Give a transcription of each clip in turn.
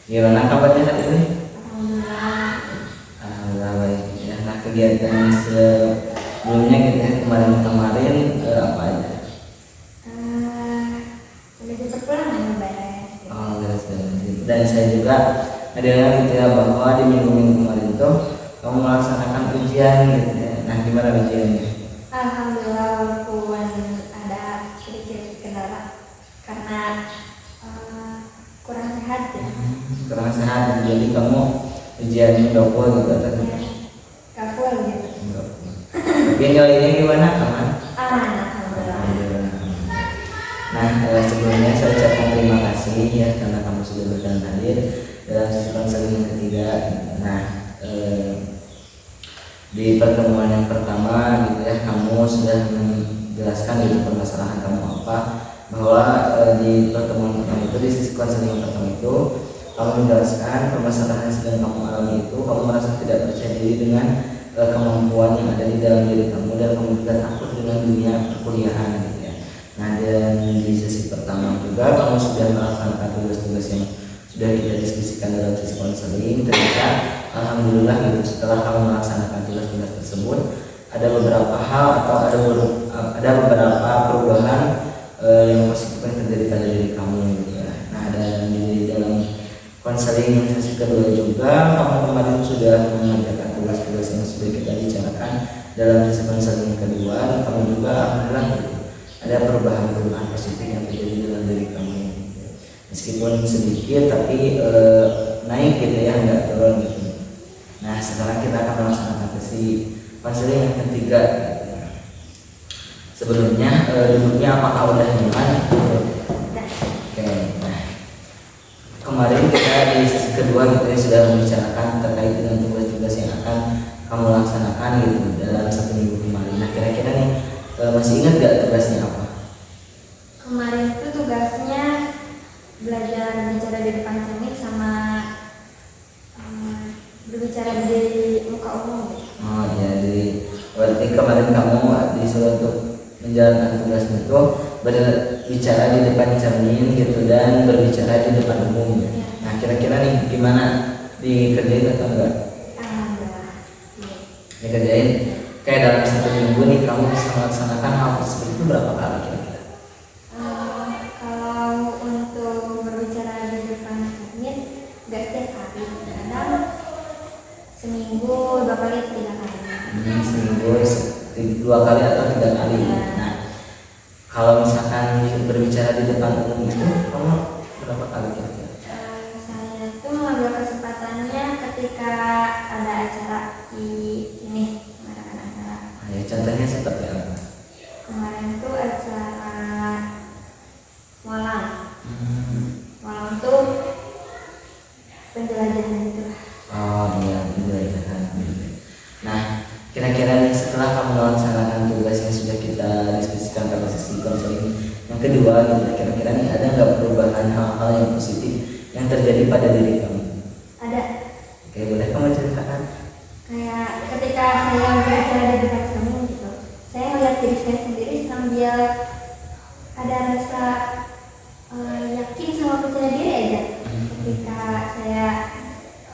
Gimana kabarnya hari ini? Alhamdulillah. Alhamdulillah baik ya. Nah kegiatan sebelumnya gitu ya kemarin-kemarin apa aja? Udah cepet pulang nggak beres gitu. Oh beres-beres gitu. Dan saya juga dengar gitu ya bahwa di minggu-minggu kemarin itu kamu melaksanakan ujian gitu ya. Nah gimana ujiannya? Alhamdulillah walaupun ada sedikit kendala karena kurang sehat ya. Kurang sehat jadi kamu ujiannya double gitu atau Ya, gak full gitu. Tapi nilainya gimana aman? Aman alhamdulillah. Nah sebelumnya saya ucapkan terima kasih ya karena kamu sudah berkenan hadir dalam sesi konseling yang ketiga. Nah di pertemuan yang pertama gitu ya kamu sudah menjelaskan gitu permasalahan kamu apa, bahwa di pertemuan pertama itu di sesi konseling yang pertama itu kamu menjelaskan permasalahan yang sedang kamu alami itu kamu merasa tidak percaya diri dengan kemampuan yang ada di dalam diri kamu dan kamu juga takut dengan dunia perkuliahan gitu ya. Nah dan di sesi pertama juga kamu sudah melaksanakan tugas-tugas yang sudah kita diskusikan dalam sesi konseling. Ternyata alhamdulillah gitu setelah kamu melaksanakan tugas-tugas tersebut ada beberapa hal atau ada beberapa perubahan yang positif yang terjadi pada diri kamu gitu ya. Nah dan di dalam konseling yang sesi kedua juga kamu kemarin sudah mengerjakan tugas-tugas yang sudah kita bicarakan dalam sesi konseling yang kedua, dan kamu juga alhamdulillah gitu, ada perubahan-perubahan positif yang terjadi dalam diri kamu gitu. Meskipun sedikit tapi naik gitu ya, nggak turun gitu. Nah sekarang kita akan melaksanakan sesi konseling yang ketiga gitu ya. Sebelumnya duduknya apakah udah nyaman? Oke, nah kemarin kita di sesi kedua gitu ya sudah membicarakan terkait dengan tugas-tugas yang akan kamu laksanakan gitu dalam satu minggu kemarin. Nah kira-kira nih masih ingat gak tugasnya apa? Kemarin itu tugasnya belajar bicara di depan cermin sama berbicara di muka umum gitu. Oh iya, jadi berarti kemarin kamu disuruh untuk menjalankan tugasnya itu berbicara di depan cermin gitu dan berbicara di depan umum ya. Nah kira-kira nih gimana, dikerjain atau enggak? Alhamdulillah. Iya. Dikerjain. Kayak dalam satu minggu nih kamu bisa melaksanakan hal tersebut itu berapa kali kira-kira? Kalau untuk berbicara di depan cermin gak setiap hari, kadang seminggu 2 kali 3 kali. Seminggu 2 kali atau 3 kali. Nah kalau misalkan berbicara di depan umum itu kamu berapa kali kira-kira? Saya tuh mengambil kesempatannya ketika ada acara di ini, mengadakan acara. Nah, ya, contohnya seperti apa? Kemarin tuh acara Walang. Walang tuh penjelajahan gitu. Oh iya, penjelajahan. Nah, kira-kira nih setelah kamu melaksanakan tugas yang sudah kita diskusikan pada sesi konseling yang kedua, gitu, kira-kira nih ada nggak perubahan hal-hal yang positif yang terjadi pada diri kamu? Ada. Oke, boleh kamu ceritakan? Kayak ketika saya berbicara di depan cermin gitu, saya melihat diri saya sendiri sambil ada rasa yakin sama percaya diri aja ketika saya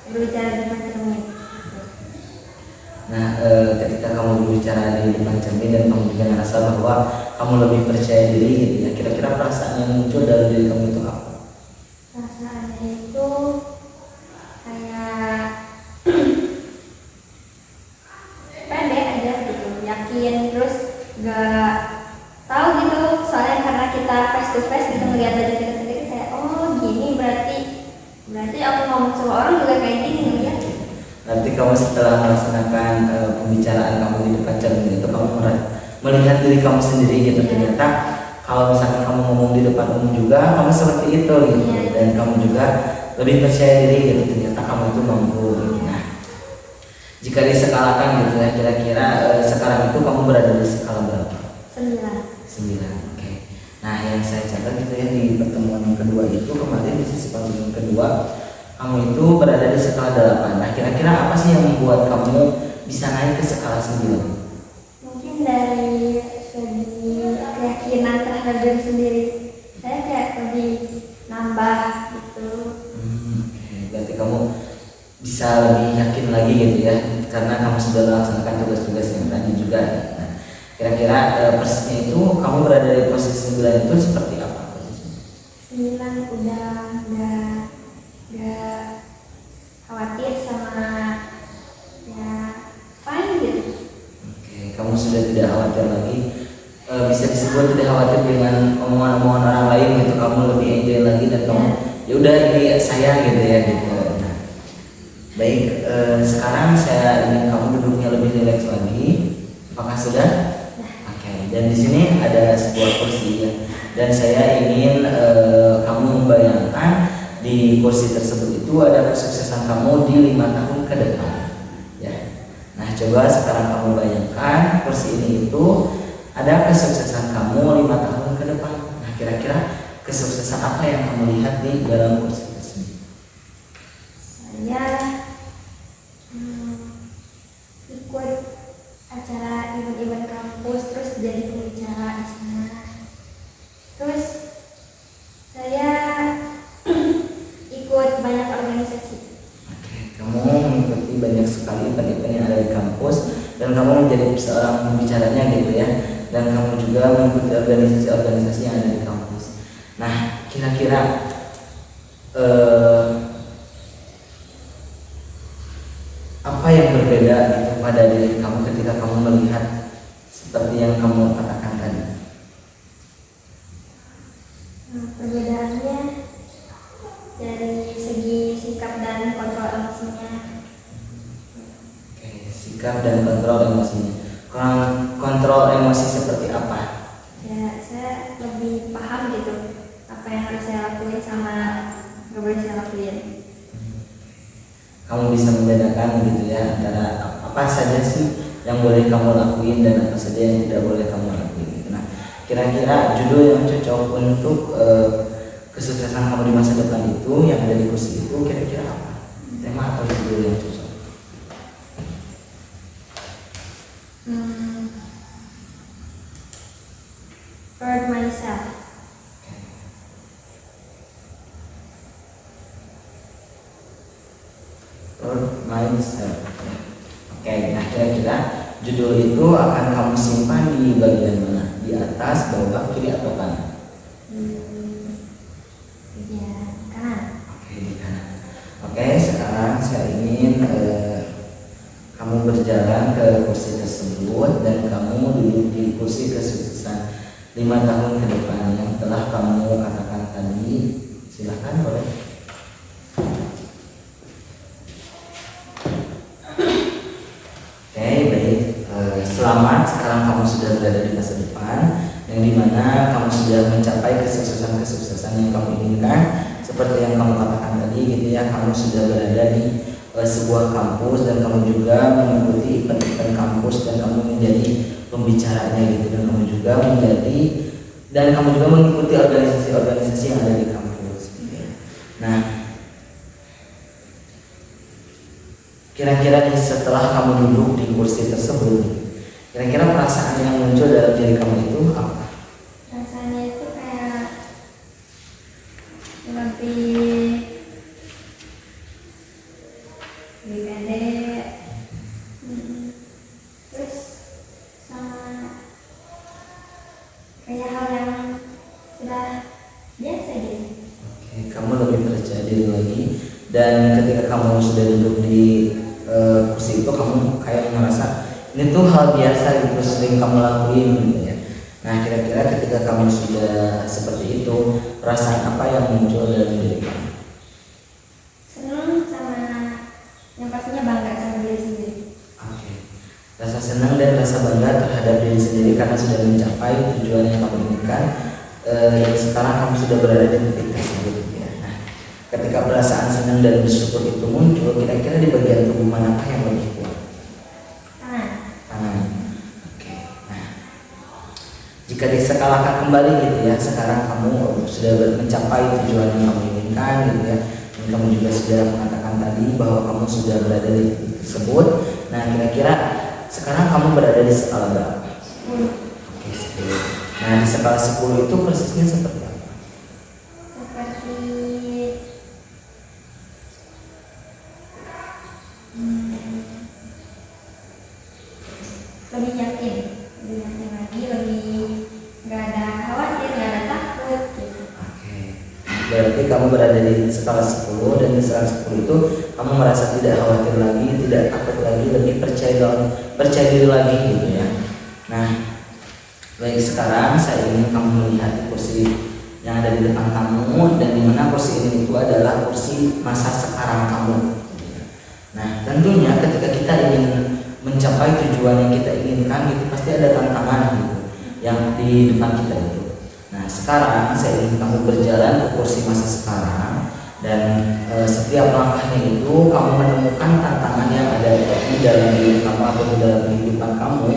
berbicara di depan cermin. Nah, ketika kamu berbicara di depan cermin dan kamu juga merasa bahwa kamu lebih percaya diri gitu ya, kira-kira perasaan yang muncul dalam diri kamu itu apa? Perasaannya itu kayak pede aja gitu, yakin, terus gak tahu gitu, soalnya karena kita face to face gitu melihat aja kita sendiri kayak oh gini berarti aku ngomong sama orang juga kayak gini ya. Nanti kamu setelah melaksanakan pembicaraan kamu di depan cermin itu kamu melihat diri kamu sendiri gitu. Ternyata kalau misalkan kamu ngomong di depan umum juga kamu seperti itu gitu, dan kamu juga lebih percaya diri gitu. Ternyata kamu itu mampu gitu. Nah, jika diskalakan gitu ya, kira-kira sekarang itu kamu berada di skala berapa? 9. Oke. Nah yang saya catat gitu ya di pertemuan yang kedua itu kemarin di sesi konseling kedua kamu itu berada di skala 8. Nah kira-kira apa sih yang membuat kamu bisa naik ke skala 9? Mungkin dari segi keyakinan terhadap diri sendiri, saya kayak lebih nambah gitu. Oke. bisa lebih yakin lagi gitu ya, karena kamu sudah melaksanakan tugas-tugas yang tadi juga. Nah, kira-kira persisnya itu kamu berada di posisi 9 itu seperti apa posisinya? 9 udah nggak khawatir sama ya fine gitu. Oke, kamu sudah tidak khawatir lagi. Bisa disebut tidak khawatir dengan omongan-omongan orang lain gitu, kamu lebih enjoy lagi dan kamu ya udah ini saya gitu ya gitu. Nah, baik, sekarang saya ingin kamu duduknya lebih rileks lagi. Apakah sudah? Oke, dan di sini ada sebuah kursi ya, dan saya ingin kamu membayangkan di kursi tersebut itu ada kesuksesan kamu di 5 tahun ke depan ya. Nah, coba sekarang kamu bayangkan kursi ini itu ada kesuksesan kamu 5 tahun ke depan. Nah, kira-kira kesuksesan apa yang kamu lihat di dalam kursi tersebut? Saya ikut acara event-event kampus, terus jadi pembicara di sana. Terus saya ikut banyak organisasi. Oke, kamu mengikuti banyak sekali event-event yang ada di kampus dan kamu menjadi seorang pembicaranya gitu ya. Dan kamu juga mengikuti organisasi-organisasi yang ada di kampus. Nah, kira-kira apa yang berbeda gitu pada diri kamu ketika kamu melihat seperti yang kamu katakan tadi? Perbedaannya dari segi sikap dan kontrol emosinya. Oke, sikap dan kontrol emosinya. Kontrol emosi seperti apa? Ya, saya lebih paham gitu apa yang harus saya lakuin sama nggak boleh saya lakuin. Kamu bisa membedakan gitu ya antara apa saja sih yang boleh kamu lakuin dan apa saja yang tidak boleh kamu lakuin gitu. Nah, kira-kira judul yang cocok untuk kesuksesan kamu di masa depan itu yang ada di kursi itu kira-kira apa? Tema atau judul yang cocok? Proud myself. Proud myself. Oke, nah kira-kira judul itu akan kamu simpan di bagian mana? Di atas, bawah, kiri atau kanan? Ya, kanan. Oke, di kanan. Oke, sekarang saya ingin kamu berjalan ke kursi tersebut dan kamu duduk di kursi kesuksesan 5 tahun ke depan yang telah kamu katakan tadi. Silahkan boleh. Oke, baik. Selamat, sekarang kamu sudah berada di masa depan yang dimana kamu sudah mencapai kesuksesan-kesuksesan yang kamu inginkan. Seperti yang kamu katakan tadi gitu ya, kamu sudah berada di sebuah kampus dan kamu juga mengikuti event-event kampus dan kamu menjadi pembicaranya gitu, dan kamu juga mengikuti organisasi-organisasi yang ada di kampus gitu ya. Nah, kira-kira setelah kamu duduk di kursi tersebut, kira-kira perasaan yang muncul dalam diri kamu itu apa? Rasanya itu kayak lebih pede, terus sama kayak hal yang sudah biasa gitu. Oke, kamu lebih percaya diri lagi, dan ketika kamu sudah duduk di kursi itu kamu kayak merasa ini tuh hal biasa gitu, sering kamu lakuin gitu ya. Nah, kira-kira ketika kamu sudah seperti itu, perasaan apa yang muncul dalam diri kamu? Senang sama yang pastinya bangga sama diri sendiri. Oke, rasa senang dan rasa bangga terhadap diri sendiri karena sudah mencapai tujuan yang kamu inginkan. Sekarang kamu sudah berada di titik tersebut ya. Nah, ketika perasaan senang dan bersyukur itu muncul, kira-kira di bagian tubuh manakah yang lebih kuat? Tangan. Oke. Nah, jika diskalakan kembali gitu ya, sekarang kamu sudah mencapai tujuan yang kamu inginkan gitu ya, dan kamu juga sudah mengatakan tadi bahwa kamu sudah berada di titik tersebut. Nah, kira-kira sekarang kamu berada di skala berapa? 10. Oke, 10. Nah, di skala 10 itu persisnya seperti apa? Seperti yakin, lagi, lebih nggak ada khawatir, nggak ada takut gitu. Oke. Berarti kamu berada di skala 10, dan di skala 10 itu kamu merasa tidak khawatir lagi, tidak takut lagi, lebih percaya diri lagi gitu ya. Nah, baik, sekarang saya ingin kamu melihat di kursi yang ada di depan kamu, dan dimana kursi ini itu adalah kursi masa sekarang kamu. Nah, tentunya ketika kita ingin mencapai tujuan yang kita inginkan itu pasti ada tantangan gitu yang di depan kita itu. Nah, sekarang saya ingin kamu berjalan ke kursi masa sekarang, dan setiap langkahnya itu kamu menemukan tantangan yang ada di dalam diri kamu atau di dalam kehidupan kamu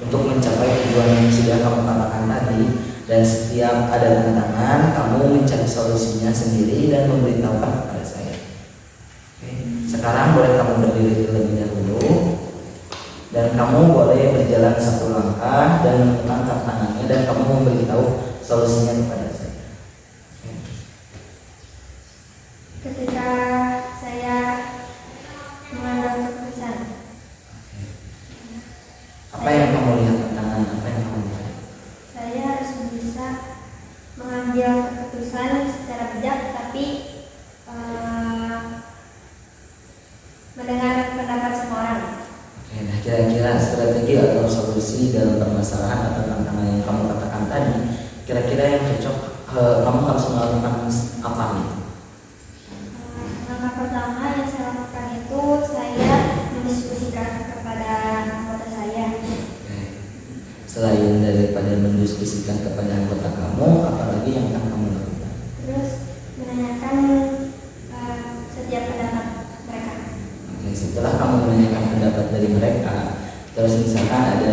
untuk mencapai tujuan yang sudah kamu katakan tadi. Dan setiap ada tantangan, kamu mencari solusinya sendiri dan memberitahukan kepada saya. Oke. Sekarang boleh kamu berdiri terlebih dahulu, dan kamu boleh berjalan satu langkah dan menemukan tantangannya, dan kamu memberitahu solusinya kepada saya. Oke. Ketika saya mengambil keputusan, Apa yang kamu lihat tantangan? Apa yang kamu lihat? saya harus bisa mengambil keputusan secara bijak, tapi mendengar pendapat semua orang. Oke, nah kira-kira strategi atau solusi dalam permasalahan atau tantangan yang kamu katakan tadi, kira-kira yang cocok kamu harus melakukan apa nih? Langkah pertama yang saya lakukan itu saya mendiskusikan kepada anggota saya. Oke. Selain daripada mendiskusikan kepada anggota kamu, apalagi yang akan kamu lakukan? Terus menanyakan setiap pendapat mereka. Oke, setelah kamu menanyakan pendapat dari mereka, terus misalkan ada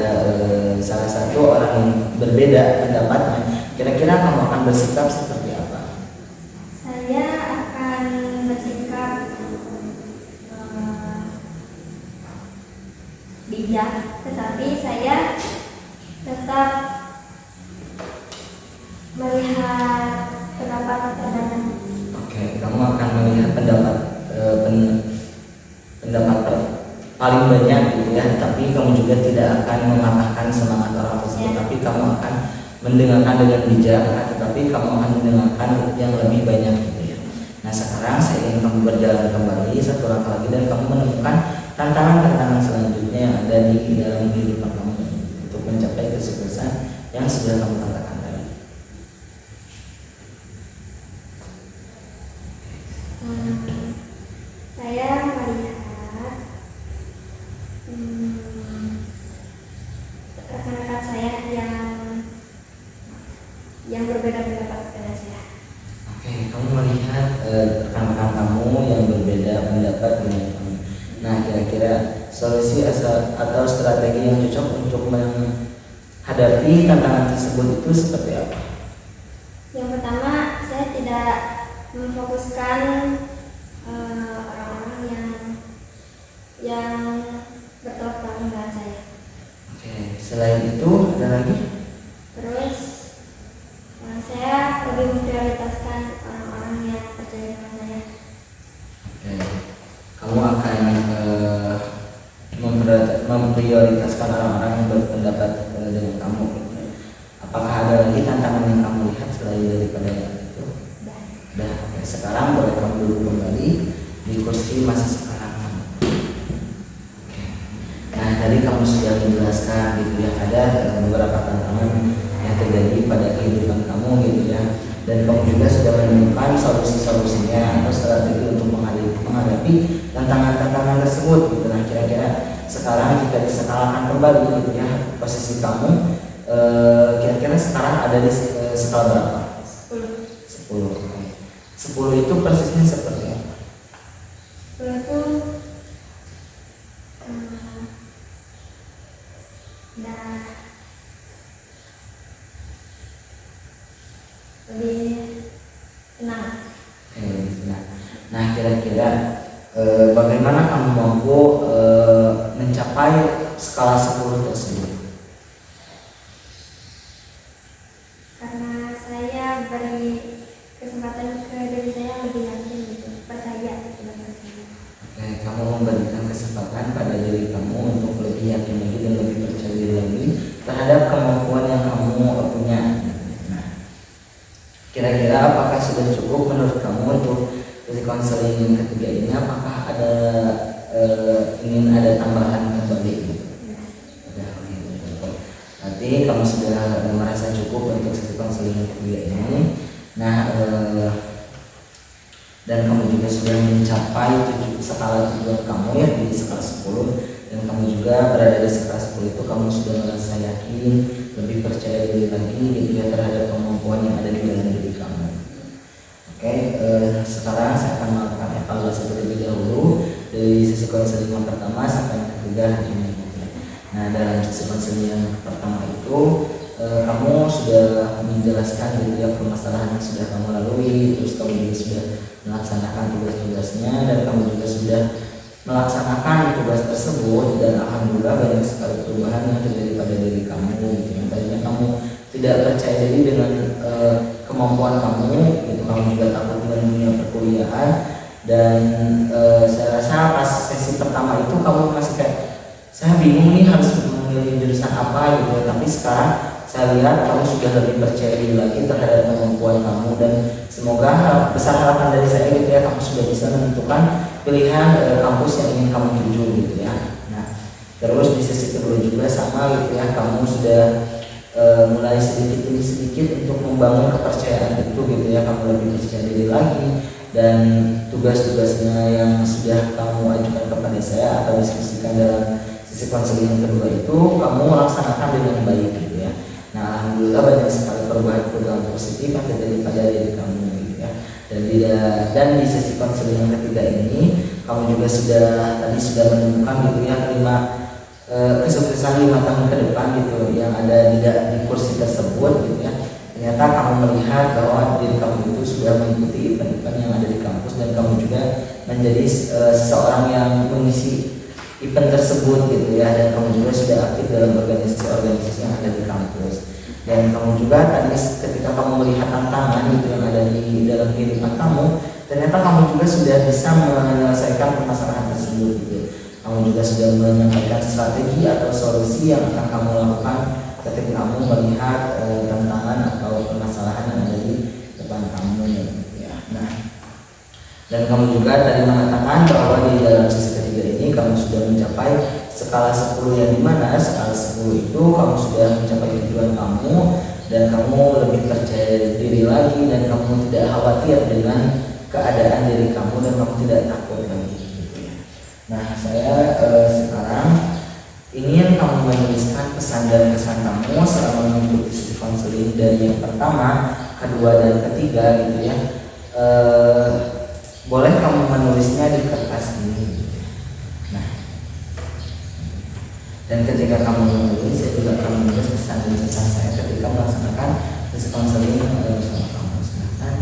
salah satu orang yang berbeda pendapatnya, kira-kira kamu akan bersikap seperti apa? Saya akan bersikap bijak, tetapi saya tetap melihat pendapat terdapat. Oke, kamu akan melihat pendapat paling banyak gitu ya, tapi kamu juga tidak akan mematahkan semangat orang tersebut, tapi kamu akan mendengarkan dengan bijak, tetapi kamu akan mendengarkan yang lebih banyak gitu ya. Nah, sekarang saya ingin kamu berjalan kembali satu langkah lagi, dan kamu menemukan tantangan-tantangan selanjutnya yang ada di dalam kehidupan kamu untuk mencapai kesuksesan yang sudah kamu katakan tadi. Saya melihat rekan-rekan saya yang berbeda pendapat dengan saya. Oke, kamu melihat rekan-rekan kamu yang berbeda pendapat dengan kamu. Nah, kira-kira solusi atau strategi yang cocok untuk menghadapi tantangan tersebut itu seperti apa? Yang pertama, saya tidak memfokuskan orang-orang yang bertolak belakang dengan saya. Oke, selain itu ada lagi? Terus saya lebih memprioritaskan orang-orang yang percaya dengan saya. Oke, kamu akan memprioritaskan orang-orang yang berpendapat dengan kamu. Apakah ada lagi tantangan yang kamu lihat selain daripada itu? Dah, oke. Sekarang boleh kamu duduk kembali di kursi masa sekarang. Oke. Nah, tadi kamu sudah menjelaskan gitu ya, ada beberapa tantangan yang terjadi pada kehidupan kamu gitu ya, dan kamu juga sudah menemukan solusi-solusinya atau strategi untuk menghadapi tantangan-tantangan tersebut gitu. Nah, kira-kira sekarang jika diskalakan kembali gitu ya, posisi kamu kira-kira sekarang ada di skala berapa? 10. 10 itu persisnya seperti apa? 10 itu lebih tenang. Nah, kira-kira bagaimana kamu mampu mencapai skala 10 tersebut? Karena saya beri kesempatan ke diri saya lebih yakin gitu, percaya kepada saya. Oke, kamu memberikan kesempatan pada diri kamu untuk lebih yakin lagi dan lebih percaya diri lagi konseling yang ketiga ini apakah ada ingin ada tambahan kembali gitu? Ada, gitu. Nanti kamu sudah merasa cukup untuk sesi konseling yang ketiga ini. Nah, dan kamu juga sudah mencapai skala tujuan kamu ya di skala 10, dan kamu juga berada di skala 10 itu kamu sudah merasa yakin, lebih percaya diri lagi gitu ya terhadap kemampuan yang ada di dalam diri kamu. Oke, sekarang saya akan melakukan evaluasi terlebih dahulu dari sesi konseling yang pertama sampai yang ketiga hari ini. Nah, dalam sesi konseling yang pertama itu kamu sudah menjelaskan gitu ya permasalahan yang sudah kamu lalui, terus kamu juga sudah melaksanakan tugas-tugasnya, dan kamu juga sudah melaksanakan tugas tersebut, dan alhamdulillah banyak sekali perubahan yang terjadi pada diri kamu gitu. Yang tadinya kamu tidak percaya diri dengan kemampuan kamu gitu, kamu juga takut dengan dunia perkuliahan, dan saya rasa pas sesi pertama itu kamu masih kayak saya bingung nih harus memilih jurusan apa gitu, tapi sekarang saya lihat kamu sudah lebih percaya diri lagi terhadap kemampuan kamu, dan semoga besar harapan dari saya gitu ya, kamu sudah bisa menentukan pilihan kampus yang ingin kamu tuju gitu ya. Nah, terus di sesi kedua juga sama gitu ya, kamu sudah mulai sedikit demi sedikit untuk membangun kepercayaan itu gitu ya, kamu lebih percaya diri lagi, dan tugas-tugasnya yang sudah kamu ajukan kepada saya atau diskusikan dalam sesi konseling yang kedua itu kamu laksanakan dengan baik gitu ya. Nah, alhamdulillah banyak sekali perubahan-perubahan positif yang terjadi pada diri kamu gitu ya. Dan di sesi konseling yang ketiga ini kamu juga tadi sudah menemukan gitu ya kesuksesan 5 tahun ke depan gitu yang ada di kursi tersebut gitu ya. Ternyata kamu melihat bahwa diri kamu itu sudah mengikuti event-event yang ada di kampus, dan kamu juga menjadi seseorang yang mengisi event tersebut gitu ya, dan kamu juga sudah aktif dalam organisasi-organisasi yang ada di kampus, dan kamu juga tadi ketika kamu melihat tantangan gitu yang ada di dalam kehidupan kamu, ternyata kamu juga sudah bisa menyelesaikan permasalahan tersebut gitu. Kamu juga sudah menyampaikan strategi atau solusi yang akan kamu lakukan ketika kamu melihat tantangan atau permasalahan yang ada di depan kamu gitu ya. Nah, dan kamu juga tadi mengatakan bahwa di dalam sesi ketiga ini kamu sudah mencapai skala 10, yang dimana skala 10 itu kamu sudah mencapai tujuan kamu, dan kamu lebih percaya diri lagi, dan kamu tidak khawatir dengan keadaan diri kamu, dan kamu tidak takut lagi gitu ya. Nah, saya sekarang ingin kamu menuliskan pesan dan kesan kamu selama mengikuti sesi konseling dari yang pertama, kedua, dan ketiga gitu ya. Boleh kamu menulisnya di kertas ini. Nah, dan ketika kamu menulis, saya juga akan menulis pesan dan kesan saya ketika melaksanakan sesi konseling bersama kamu. Silahkan.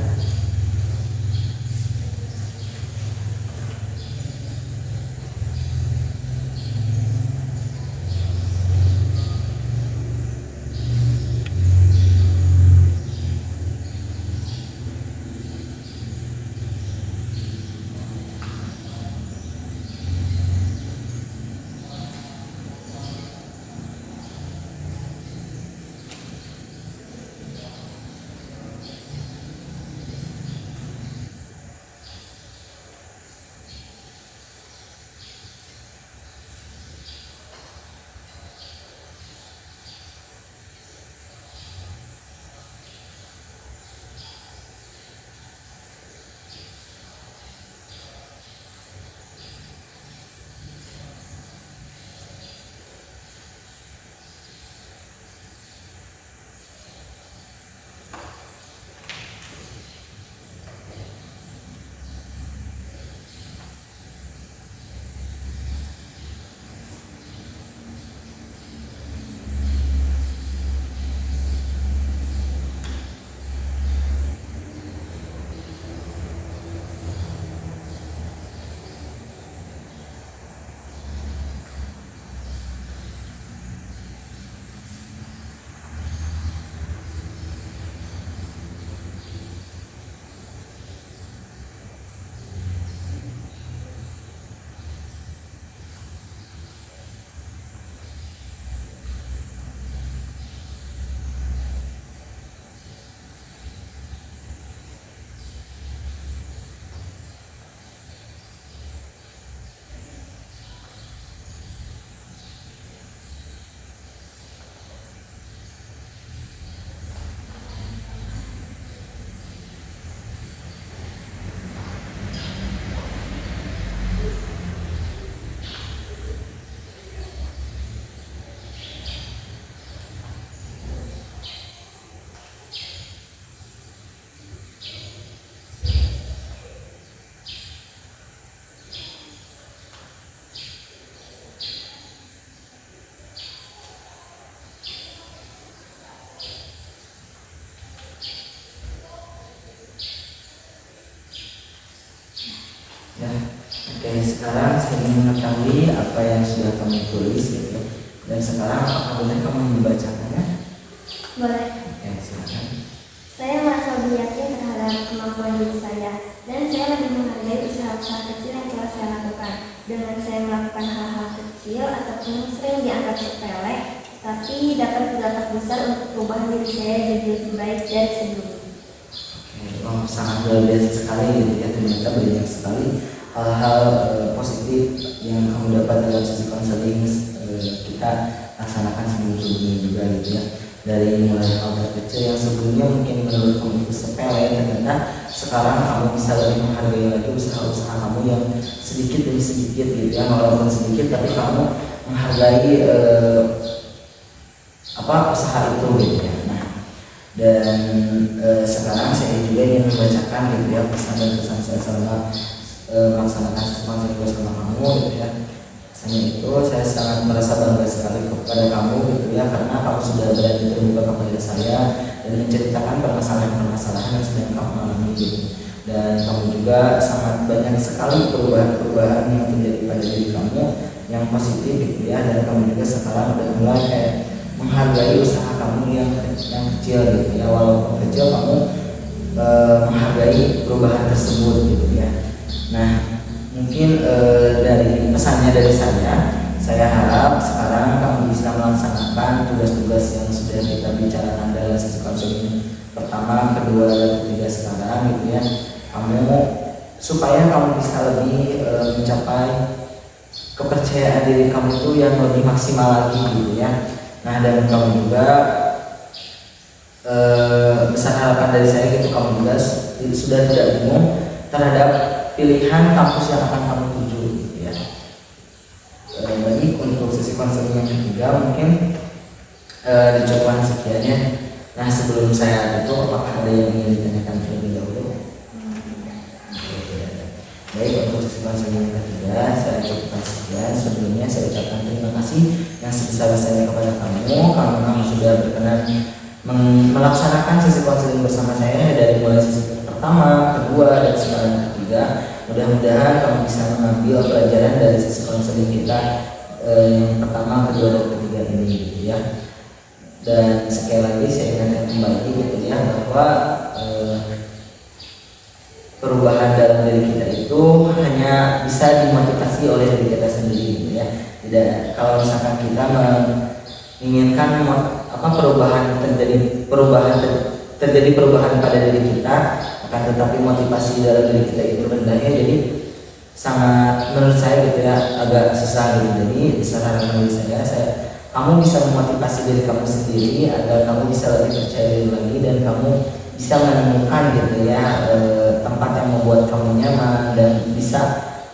Oke, sekarang saya ingin mengetahui apa yang sudah kamu tulis gitu ya. Dan sekarang apakah boleh kamu membacakannya? Boleh. Oke, silakan. Saya merasa lebih yakin terhadap kemampuan diri saya, dan saya lebih menghargai usaha-usaha kecil yang telah saya lakukan. Dengan saya melakukan hal-hal kecil ataupun sering dianggap sepele, tapi dapat berdampak besar untuk perubahan diri saya jadi lebih baik dari sebelumnya. Oke, sangat luar biasa sekali gitu ya, ternyata banyak sekali hal-hal positif yang kamu dapat dalam sesi konseling kita laksanakan sebelum-sebelumnya juga gitu ya. Dari mulai hal kecil yang sebelumnya mungkin menurut kamu itu sepele, ternyata sekarang kamu bisa lebih menghargai lagi usaha-usaha kamu yang sedikit demi sedikit gitu ya, walaupun sedikit tapi kamu menghargai usaha itu gitu ya. Nah, dan sekarang saya juga ingin membacakan gitu ya pesan dan kesan saya selama melaksanakan konseling bersama kamu gitu ya. Hanya itu saya sangat merasa bangga sekali kepada kamu gitu ya, karena kamu sudah berani terbuka kepada saya dan menceritakan permasalahan-permasalahan yang sedang kamu alami gitu. Dan kamu juga sangat banyak sekali perubahan-perubahan yang terjadi pada diri kamu yang positif gitu ya, dan kamu juga sekarang udah mulai kayak menghargai usaha kamu yang kecil gitu ya, walaupun kecil kamu menghargai perubahan tersebut gitu ya. Nah, mungkin dari pesannya dari saya harap sekarang kamu bisa melaksanakan tugas-tugas yang sudah kita bicarakan dalam sesi konseling pertama, kedua, dan ketiga sekarang gitu ya. Supaya kamu bisa lebih mencapai kepercayaan diri kamu itu yang lebih maksimal lagi gitu ya. Nah, dan kamu juga besar harapan dari saya gitu, kamu juga sudah tidak bingung terhadap pilihan kampus yang akan kamu tuju gitu ya. Jadi untuk sesi konseling yang ketiga mungkin dicukupkan sekian ya. Nah, sebelum saya tutup, apakah ada yang ingin ditanyakan terlebih dahulu? Baik, untuk sesi konseling yang ketiga saya cukupkan sekian. Sebelumnya saya ucapkan terima kasih yang sebesar-besarnya kepada kamu sudah berkenan melaksanakan sesi konseling bersama saya dari mulai sesi pertama, kedua, dan sekarang ketiga. Mudah-mudahan kamu bisa mengambil pelajaran dari sesi konseling kita yang pertama, kedua, dan ketiga ini gitu ya. Dan sekali lagi saya ingatkan kembali gitu ya, bahwa perubahan dalam diri kita itu hanya bisa dimotivasi oleh diri kita sendiri gitu ya. Tidak, kalau misalkan kita menginginkan perubahan terjadi perubahan pada diri kita, akan tetapi motivasi dalam diri kita itu rendahnya, jadi sangat menurut saya gitu ya agak susah gitu. Jadi saran dari kamu bisa memotivasi diri kamu sendiri agar kamu bisa lebih percaya diri lagi, dan kamu bisa menemukan gitu ya tempat yang membuat kamu nyaman, dan bisa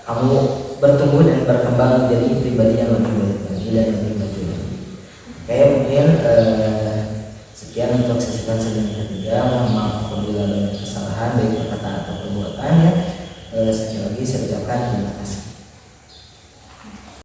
kamu bertumbuh dan berkembang menjadi pribadi yang lebih baik lagi dan lebih maju lagi. Oke, mungkin sekian untuk sesi konseling ketiga. Mohon maaf